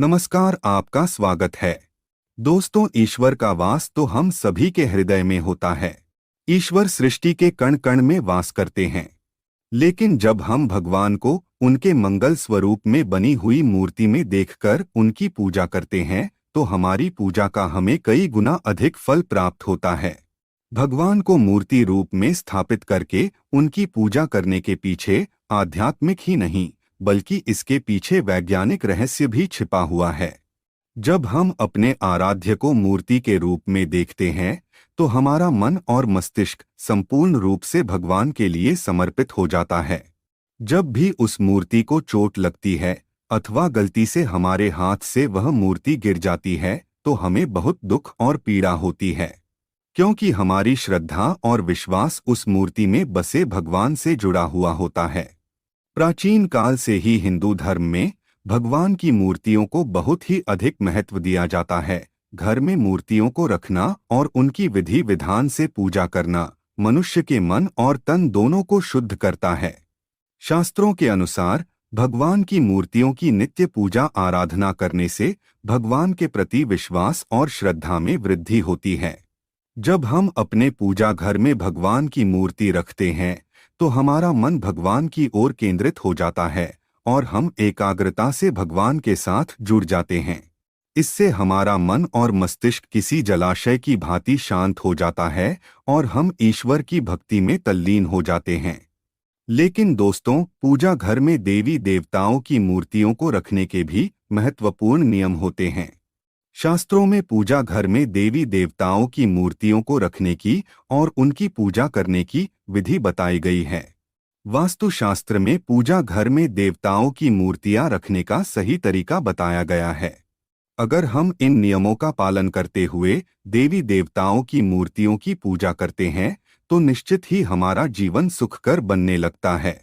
नमस्कार, आपका स्वागत है। दोस्तों, ईश्वर का वास तो हम सभी के हृदय में होता है। ईश्वर सृष्टि के कण कण में वास करते हैं। लेकिन जब हम भगवान को उनके मंगल स्वरूप में बनी हुई मूर्ति में देखकर उनकी पूजा करते हैं, तो हमारी पूजा का हमें कई गुना अधिक फल प्राप्त होता है। भगवान को मूर्ति रूप में स्थापित करके उनकी पूजा करने के पीछे आध्यात्मिक ही नहीं, बल्कि इसके पीछे वैज्ञानिक रहस्य भी छिपा हुआ है। जब हम अपने आराध्य को मूर्ति के रूप में देखते हैं, तो हमारा मन और मस्तिष्क संपूर्ण रूप से भगवान के लिए समर्पित हो जाता है। जब भी उस मूर्ति को चोट लगती है अथवा गलती से हमारे हाथ से वह मूर्ति गिर जाती है, तो हमें बहुत दुख और पीड़ा होती है, क्योंकि हमारी श्रद्धा और विश्वास उस मूर्ति में बसे भगवान से जुड़ा हुआ होता है। प्राचीन काल से ही हिंदू धर्म में भगवान की मूर्तियों को बहुत ही अधिक महत्व दिया जाता है। घर में मूर्तियों को रखना और उनकी विधि विधान से पूजा करना मनुष्य के मन और तन दोनों को शुद्ध करता है। शास्त्रों के अनुसार भगवान की मूर्तियों की नित्य पूजा आराधना करने से भगवान के प्रति विश्वास और श्रद्धा में वृद्धि होती है। जब हम अपने पूजा घर में भगवान की मूर्ति रखते हैं, तो हमारा मन भगवान की ओर केंद्रित हो जाता है और हम एकाग्रता से भगवान के साथ जुड़ जाते हैं। इससे हमारा मन और मस्तिष्क किसी जलाशय की भांति शांत हो जाता है और हम ईश्वर की भक्ति में तल्लीन हो जाते हैं। लेकिन दोस्तों, पूजा घर में देवी देवताओं की मूर्तियों को रखने के भी महत्वपूर्ण नियम होते हैं। शास्त्रों में पूजा घर में देवी देवताओं की मूर्तियों को रखने की और उनकी पूजा करने की विधि बताई गई है। वास्तुशास्त्र में पूजा घर में देवताओं की मूर्तियां रखने का सही तरीका बताया गया है। अगर हम इन नियमों का पालन करते हुए देवी देवताओं की मूर्तियों की पूजा करते हैं, तो निश्चित ही हमारा जीवन सुखकर बनने लगता है।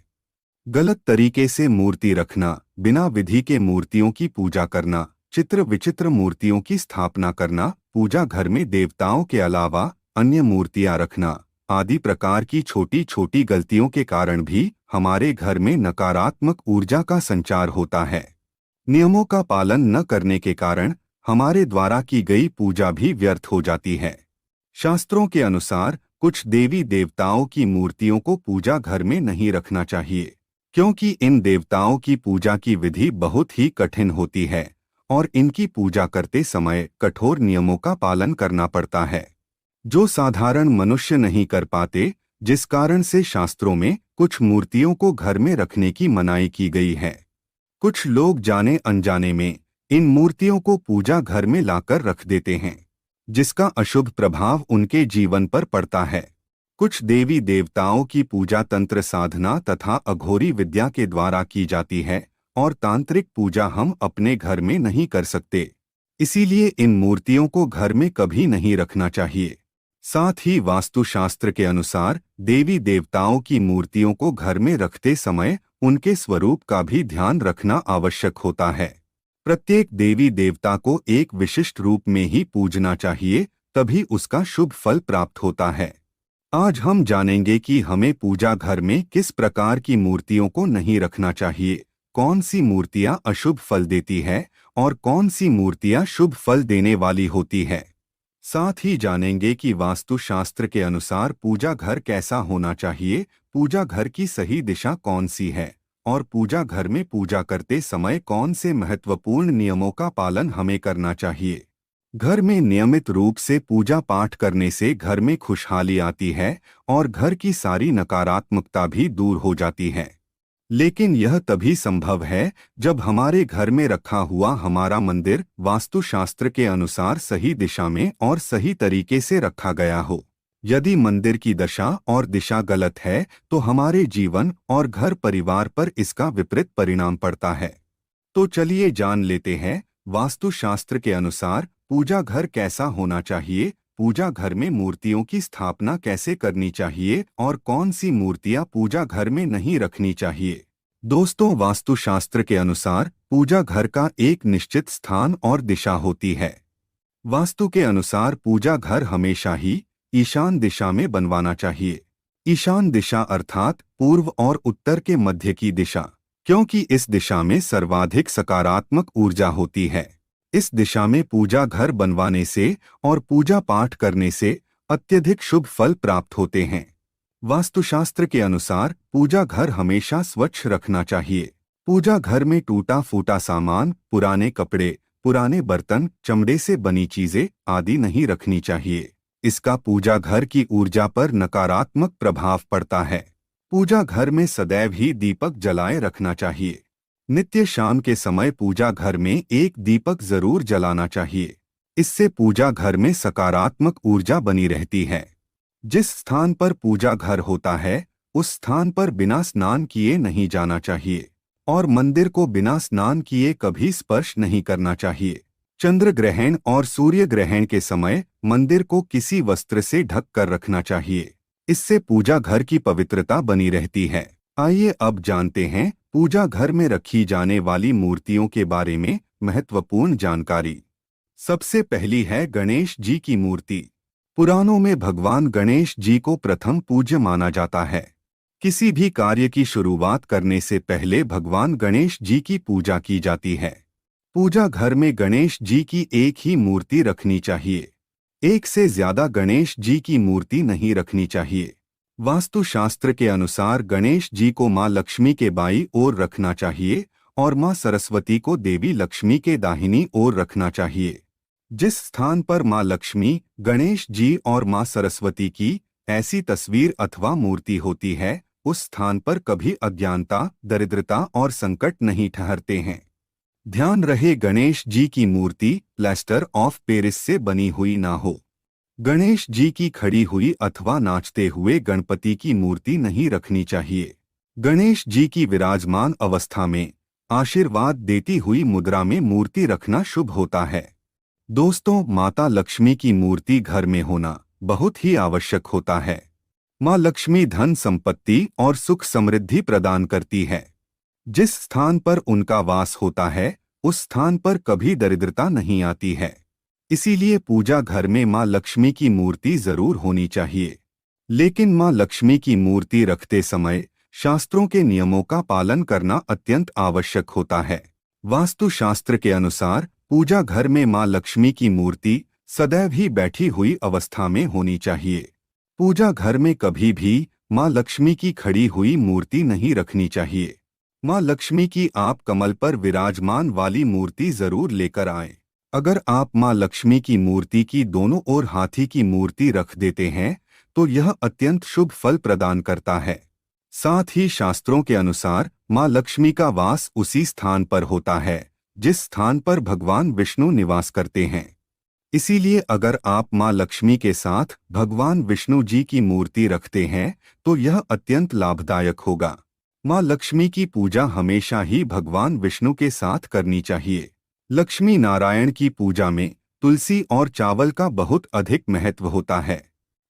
गलत तरीके से मूर्ति रखना, बिना विधि के मूर्तियों की पूजा करना, चित्र विचित्र मूर्तियों की स्थापना करना, पूजा घर में देवताओं के अलावा अन्य मूर्तियां रखना आदि प्रकार की छोटी छोटी गलतियों के कारण भी हमारे घर में नकारात्मक ऊर्जा का संचार होता है। नियमों का पालन न करने के कारण हमारे द्वारा की गई पूजा भी व्यर्थ हो जाती है। शास्त्रों के अनुसार कुछ देवी देवताओं की मूर्तियों को पूजा घर में नहीं रखना चाहिए, क्योंकि इन देवताओं की पूजा की विधि बहुत ही कठिन होती है और इनकी पूजा करते समय कठोर नियमों का पालन करना पड़ता है, जो साधारण मनुष्य नहीं कर पाते, जिस कारण से शास्त्रों में कुछ मूर्तियों को घर में रखने की मनाही की गई है। कुछ लोग जाने अनजाने में इन मूर्तियों को पूजा घर में लाकर रख देते हैं, जिसका अशुभ प्रभाव उनके जीवन पर पड़ता है। कुछ देवी देवताओं की पूजा तंत्र साधना तथा अघोरी विद्या के द्वारा की जाती है और तांत्रिक पूजा हम अपने घर में नहीं कर सकते। इसीलिए इन मूर्तियों को घर में कभी नहीं रखना चाहिए। साथ ही वास्तुशास्त्र के अनुसार देवी देवताओं की मूर्तियों को घर में रखते समय उनके स्वरूप का भी ध्यान रखना आवश्यक होता है। प्रत्येक देवी देवता को एक विशिष्ट रूप में ही पूजना चाहिए, तभी उसका शुभ फल प्राप्त होता है। आज हम जानेंगे कि हमें पूजा घर में किस प्रकार की मूर्तियों को नहीं रखना चाहिए, कौन सी मूर्तियां अशुभ फल देती है और कौन सी मूर्तियां शुभ फल देने वाली होती है। साथ ही जानेंगे कि वास्तुशास्त्र के अनुसार पूजा घर कैसा होना चाहिए, पूजा घर की सही दिशा कौन सी है और पूजा घर में पूजा करते समय कौन से महत्वपूर्ण नियमों का पालन हमें करना चाहिए। घर में नियमित रूप से पूजा पाठ करने से घर में खुशहाली आती है और घर की सारी नकारात्मकता भी दूर हो जाती है। लेकिन यह तभी संभव है जब हमारे घर में रखा हुआ हमारा मंदिर वास्तुशास्त्र के अनुसार सही दिशा में और सही तरीके से रखा गया हो। यदि मंदिर की दशा और दिशा गलत है, तो हमारे जीवन और घर परिवार पर इसका विपरीत परिणाम पड़ता है। तो चलिए जान लेते हैं वास्तुशास्त्र के अनुसार पूजा घर कैसा होना चाहिए, पूजा घर में मूर्तियों की स्थापना कैसे करनी चाहिए और कौन सी मूर्तियां पूजा घर में नहीं रखनी चाहिए। दोस्तों, वास्तुशास्त्र के अनुसार पूजा घर का एक निश्चित स्थान और दिशा होती है। वास्तु के अनुसार पूजा घर हमेशा ही ईशान दिशा में बनवाना चाहिए। ईशान दिशा अर्थात पूर्व और उत्तर के मध्य की दिशा। क्योंकि इस दिशा में सर्वाधिक सकारात्मक ऊर्जा होती है। इस दिशा में पूजा घर बनवाने से और पूजा पाठ करने से अत्यधिक शुभ फल प्राप्त होते हैं। वास्तुशास्त्र के अनुसार पूजा घर हमेशा स्वच्छ रखना चाहिए। पूजा घर में टूटा फूटा सामान, पुराने कपड़े, पुराने बर्तन, चमड़े से बनी चीजें आदि नहीं रखनी चाहिए। इसका पूजा घर की ऊर्जा पर नकारात्मक प्रभाव पड़ता है। पूजा घर में सदैव ही दीपक जलाए रखना चाहिए। नित्य शाम के समय पूजा घर में एक दीपक जरूर जलाना चाहिए। इससे पूजा घर में सकारात्मक ऊर्जा बनी रहती है। जिस स्थान पर पूजा घर होता है उस स्थान पर बिना स्नान किए नहीं जाना चाहिए और मंदिर को बिना स्नान किए कभी स्पर्श नहीं करना चाहिए। चंद्र ग्रहण और सूर्य ग्रहण के समय मंदिर को किसी वस्त्र से ढक कर रखना चाहिए। इससे पूजा घर की पवित्रता बनी रहती है। आइए अब जानते हैं पूजा घर में रखी जाने वाली मूर्तियों के बारे में महत्वपूर्ण जानकारी। सबसे पहली है गणेश जी की मूर्ति। पुराणों में भगवान गणेश जी को प्रथम पूज्य माना जाता है। किसी भी कार्य की शुरुआत करने से पहले भगवान गणेश जी की पूजा की जाती है। पूजा घर में गणेश जी की एक ही मूर्ति रखनी चाहिए। एक से ज्यादा गणेश जी की मूर्ति नहीं रखनी चाहिए। वास्तुशास्त्र के अनुसार गणेश जी को मां लक्ष्मी के बाईं ओर रखना चाहिए और मां सरस्वती को देवी लक्ष्मी के दाहिनी ओर रखना चाहिए। जिस स्थान पर मां लक्ष्मी, गणेश जी और मां सरस्वती की ऐसी तस्वीर अथवा मूर्ति होती है उस स्थान पर कभी अज्ञानता, दरिद्रता और संकट नहीं ठहरते हैं। ध्यान रहे गणेश जी की मूर्ति प्लास्टर ऑफ पेरिस से बनी हुई ना हो। गणेश जी की खड़ी हुई अथवा नाचते हुए गणपति की मूर्ति नहीं रखनी चाहिए। गणेश जी की विराजमान अवस्था में आशीर्वाद देती हुई मुद्रा में मूर्ति रखना शुभ होता है। दोस्तों, माता लक्ष्मी की मूर्ति घर में होना बहुत ही आवश्यक होता है। मां लक्ष्मी धन संपत्ति और सुख समृद्धि प्रदान करती है। जिस स्थान पर उनका वास होता है उस स्थान पर कभी दरिद्रता नहीं आती है। इसीलिए पूजा घर में मां लक्ष्मी की मूर्ति जरूर होनी चाहिए। लेकिन मां लक्ष्मी की मूर्ति रखते समय शास्त्रों के नियमों का पालन करना अत्यंत आवश्यक होता है। वास्तुशास्त्र के अनुसार पूजा घर में मां लक्ष्मी की मूर्ति सदैव ही बैठी हुई अवस्था में होनी चाहिए। पूजा घर में कभी भी मां लक्ष्मी की खड़ी हुई मूर्ति नहीं रखनी चाहिए। मां लक्ष्मी की आप कमल पर विराजमान वाली मूर्ति जरूर लेकर आएं। अगर आप मां लक्ष्मी की मूर्ति की दोनों ओर हाथी की मूर्ति रख देते हैं तो यह अत्यंत शुभ फल प्रदान करता है। साथ ही शास्त्रों के अनुसार मां लक्ष्मी का वास उसी स्थान पर होता है जिस स्थान पर भगवान विष्णु निवास करते हैं। इसीलिए अगर आप मां लक्ष्मी के साथ भगवान विष्णु जी की मूर्ति रखते हैं तो यह अत्यंत लाभदायक होगा। मां लक्ष्मी की पूजा हमेशा ही भगवान विष्णु के साथ करनी चाहिए। लक्ष्मी नारायण की पूजा में तुलसी और चावल का बहुत अधिक महत्व होता है।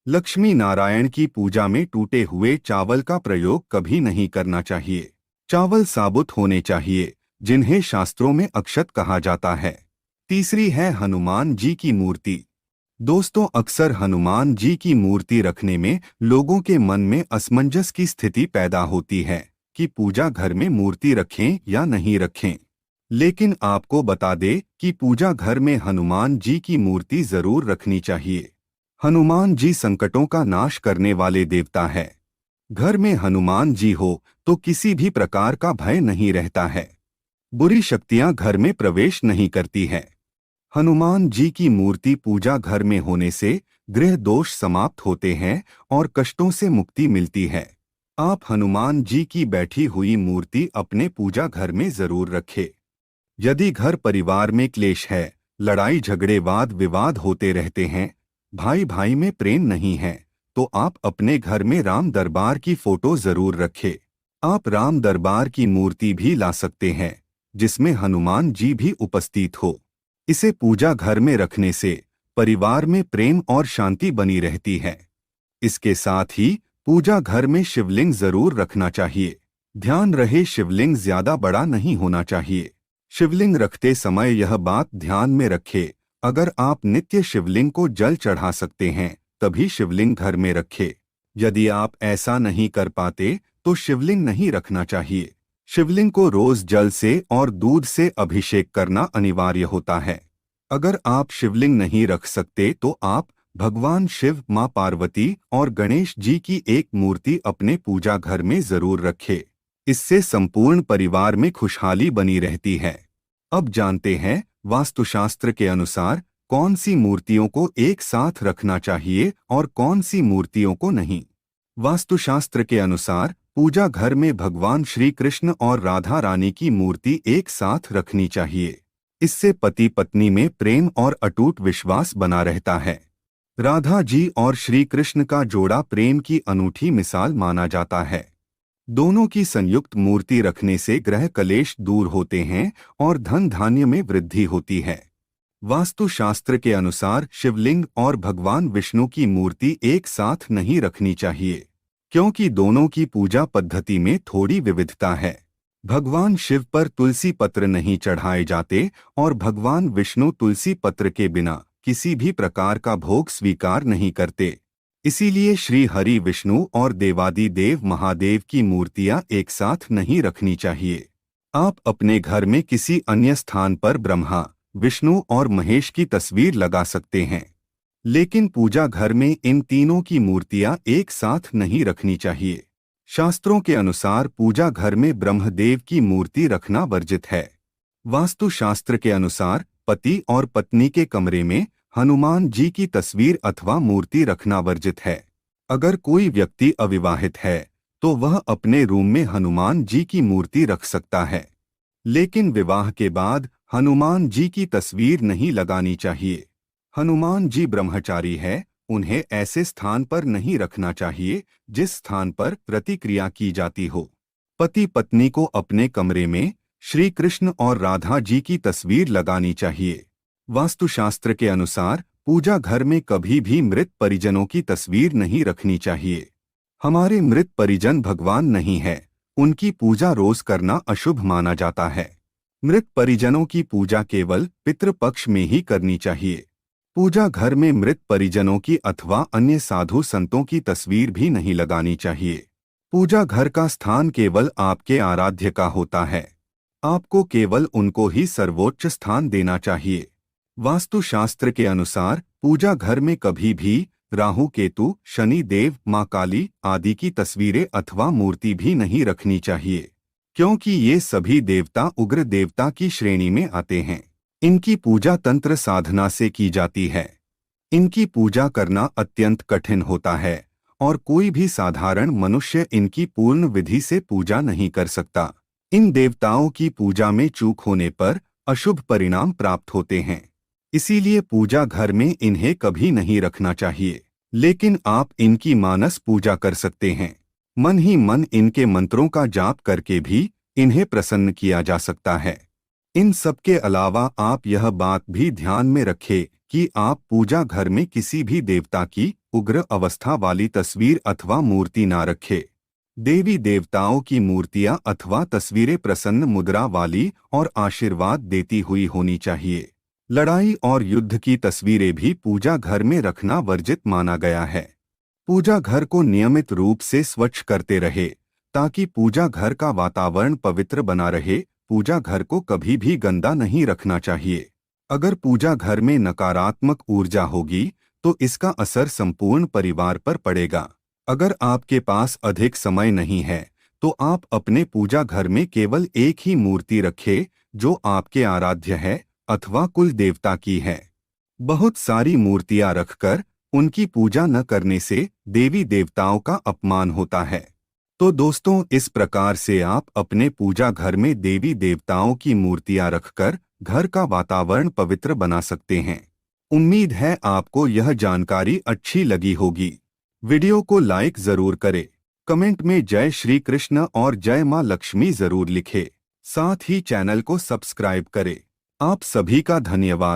लक्ष्मी नारायण की पूजा में टूटे हुए चावल का प्रयोग कभी नहीं करना चाहिए। चावल साबुत होने चाहिए, जिन्हें शास्त्रों में अक्षत कहा जाता है। तीसरी है हनुमान जी की मूर्ति। दोस्तों, अक्सर हनुमान जी की मूर्ति रखने में लोगों के मन में असमंजस की स्थिति पैदा होती है कि पूजा घर में मूर्ति रखें या नहीं रखें। लेकिन आपको बता दें कि पूजा घर में हनुमान जी की मूर्ति जरूर रखनी चाहिए। हनुमान जी संकटों का नाश करने वाले देवता है। घर में हनुमान जी हो तो किसी भी प्रकार का भय नहीं रहता है। बुरी शक्तियां घर में प्रवेश नहीं करती है। हनुमान जी की मूर्ति पूजा घर में होने से गृह दोष समाप्त होते हैं और कष्टों से मुक्ति मिलती है। आप हनुमान जी की बैठी हुई मूर्ति अपने पूजा घर में जरूर रखें। यदि घर परिवार में क्लेश है, लड़ाई झगड़े वाद विवाद होते रहते हैं, भाई भाई में प्रेम नहीं है, तो आप अपने घर में राम दरबार की फोटो जरूर रखें। आप राम दरबार की मूर्ति भी ला सकते हैं जिसमें हनुमान जी भी उपस्थित हो। इसे पूजा घर में रखने से परिवार में प्रेम और शांति बनी रहती है। इसके साथ ही पूजा घर में शिवलिंग जरूर रखना चाहिए। ध्यान रहे शिवलिंग ज्यादा बड़ा नहीं होना चाहिए। शिवलिंग रखते समय यह बात ध्यान में रखें, अगर आप नित्य शिवलिंग को जल चढ़ा सकते हैं तभी शिवलिंग घर में रखें। यदि आप ऐसा नहीं कर पाते तो शिवलिंग नहीं रखना चाहिए। शिवलिंग को रोज जल से और दूध से अभिषेक करना अनिवार्य होता है। अगर आप शिवलिंग नहीं रख सकते तो आप भगवान शिव, मां पार्वती और गणेश जी की एक मूर्ति अपने पूजा घर में जरूर रखें। इससे संपूर्ण परिवार में खुशहाली बनी रहती है। अब जानते हैं वास्तुशास्त्र के अनुसार कौन सी मूर्तियों को एक साथ रखना चाहिए और कौन सी मूर्तियों को नहीं। वास्तुशास्त्र के अनुसार पूजा घर में भगवान श्री कृष्ण और राधा रानी की मूर्ति एक साथ रखनी चाहिए। इससे पति पत्नी में प्रेम और अटूट विश्वास बना रहता है। राधा जी और श्री कृष्ण का जोड़ा प्रेम की अनूठी मिसाल माना जाता है। दोनों की संयुक्त मूर्ति रखने से ग्रह कलेश दूर होते हैं और धन धान्य में वृद्धि होती है। वास्तुशास्त्र के अनुसार शिवलिंग और भगवान विष्णु की मूर्ति एक साथ नहीं रखनी चाहिए, क्योंकि दोनों की पूजा पद्धति में थोड़ी विविधता है। भगवान शिव पर तुलसी पत्र नहीं चढ़ाए जाते और भगवान विष्णु तुलसी पत्र के बिना किसी भी प्रकार का भोग स्वीकार नहीं करते। इसीलिए श्री हरि विष्णु और देवादि देव महादेव की मूर्तियां एक साथ नहीं रखनी चाहिए। आप अपने घर में किसी अन्य स्थान पर ब्रह्मा, विष्णु और महेश की तस्वीर लगा सकते हैं, लेकिन पूजा घर में इन तीनों की मूर्तियां एक साथ नहीं रखनी चाहिए। शास्त्रों के अनुसार पूजा घर में ब्रह्मदेव की मूर्ति रखना वर्जित है। वास्तुशास्त्र के अनुसार पति और पत्नी के कमरे में हनुमान जी की तस्वीर अथवा मूर्ति रखना वर्जित है। अगर कोई व्यक्ति अविवाहित है तो वह अपने रूम में हनुमान जी की मूर्ति रख सकता है, लेकिन विवाह के बाद हनुमान जी की तस्वीर नहीं लगानी चाहिए। हनुमान जी ब्रह्मचारी है, उन्हें ऐसे स्थान पर नहीं रखना चाहिए जिस स्थान पर प्रतिक्रिया की जाती हो। पति पत्नी को अपने कमरे में श्री कृष्ण और राधा जी की तस्वीर लगानी चाहिए। वास्तुशास्त्र के अनुसार पूजा घर में कभी भी मृत परिजनों की तस्वीर नहीं रखनी चाहिए। हमारे मृत परिजन भगवान नहीं है, उनकी पूजा रोज करना अशुभ माना जाता है। मृत परिजनों की पूजा केवल पितृपक्ष में ही करनी चाहिए। पूजा घर में मृत परिजनों की अथवा अन्य साधु संतों की तस्वीर भी नहीं लगानी चाहिए। पूजा घर का स्थान केवल आपके आराध्य का होता है, आपको केवल उनको ही सर्वोच्च स्थान देना चाहिए। वास्तुशास्त्र के अनुसार पूजा घर में कभी भी राहु, केतु, शनि देव, मां काली आदि की तस्वीरें अथवा मूर्ति भी नहीं रखनी चाहिए, क्योंकि ये सभी देवता उग्र देवता की श्रेणी में आते हैं। इनकी पूजा तंत्र साधना से की जाती है। इनकी पूजा करना अत्यंत कठिन होता है और कोई भी साधारण मनुष्य इनकी पूर्ण विधि से पूजा नहीं कर सकता। इन देवताओं की पूजा में चूक होने पर अशुभ परिणाम प्राप्त होते हैं। इसीलिए पूजा घर में इन्हें कभी नहीं रखना चाहिए, लेकिन आप इनकी मानस पूजा कर सकते हैं। मन ही मन इनके मंत्रों का जाप करके भी इन्हें प्रसन्न किया जा सकता है। इन सब के अलावा आप यह बात भी ध्यान में रखें कि आप पूजा घर में किसी भी देवता की उग्र अवस्था वाली तस्वीर अथवा मूर्ति ना रखें। देवी देवताओं की मूर्तियां अथवा तस्वीरें प्रसन्न मुद्रा वाली और आशीर्वाद देती हुई होनी चाहिए। लड़ाई और युद्ध की तस्वीरें भी पूजा घर में रखना वर्जित माना गया है। पूजा घर को नियमित रूप से स्वच्छ करते रहे ताकि पूजा घर का वातावरण पवित्र बना रहे। पूजा घर को कभी भी गंदा नहीं रखना चाहिए। अगर पूजा घर में नकारात्मक ऊर्जा होगी तो इसका असर संपूर्ण परिवार पर पड़ेगा। अगर आपके पास अधिक समय नहीं है तो आप अपने पूजा घर में केवल एक ही मूर्ति रखें जो आपके आराध्य है अथवा कुल देवता की है। बहुत सारी मूर्तियां रखकर उनकी पूजा न करने से देवी देवताओं का अपमान होता है। तो दोस्तों, इस प्रकार से आप अपने पूजा घर में देवी देवताओं की मूर्तियां रखकर घर का वातावरण पवित्र बना सकते हैं। उम्मीद है आपको यह जानकारी अच्छी लगी होगी। वीडियो को लाइक जरूर करें, कमेंट में जय श्री कृष्ण और जय मां लक्ष्मी जरूर लिखें। साथ ही चैनल को सब्सक्राइब करें। आप सभी का धन्यवाद।